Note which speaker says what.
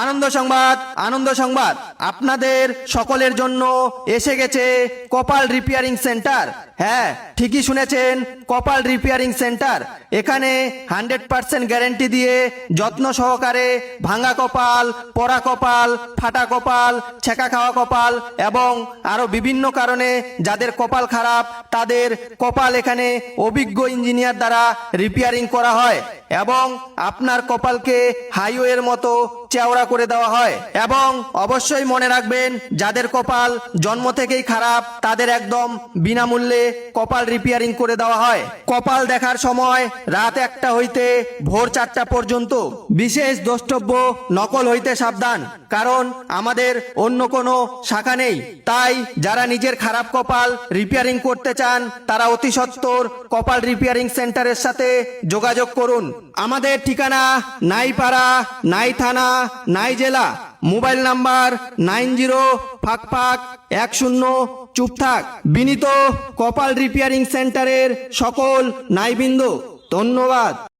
Speaker 1: আনন্দ সংবাদ, আনন্দ সংবাদ, আপনাদের সকলের জন্য এসে গেছে কপাল রিপেয়ারিং সেন্টার। হ্যাঁ, ঠিকই শুনেছেন, কপাল রিপেয়ারিং সেন্টার। এখানে 100% গ্যারেন্টি দিয়ে যত্ন সহকারে ভাঙা কপাল, পড়া কপাল, ফাটা কপাল, ছেঁকা খাওয়া কপাল এবং আরো বিভিন্ন কারণে যাদের কপাল খারাপ তাদের কপাল এখানে অভিজ্ঞ ইঞ্জিনিয়ার দ্বারা রিপেয়ারিং করা হয় এবং আপনার কপালকে হাইওয়ের মতো চওড়া করে দেওয়া হয়। এবং অবশ্যই মনে রাখবেন, যাদের কপাল জন্ম থেকেই খারাপ তাদের একদম বিনামূল্যে কপাল রিপেয়ারিং করে দেওয়া হয়। কপাল দেখার সময় রাত 1টা হইতে ভোর 4টা পর্যন্ত। বিশেষ দ্রষ্টব্য, নকল হইতে সাবধান, কারণ আমাদের অন্য কোনো শাখা নেই। তাই যারা নিজের খারাপ কপাল রিপেয়ারিং করতে চান তারা অতি সত্বর কপাল রিপেয়ারিং সেন্টারের সাথে যোগাযোগ করুন। আমাদের ঠিকানা নাইপাড়া, নাই থানা, নাই জেলা। মোবাইল নাম্বার 90-10 চুপ থাক। বিনীত কপাল রিপেয়ারিং সেন্টারের সকল নাইবৃন্দ, ধন্যবাদ।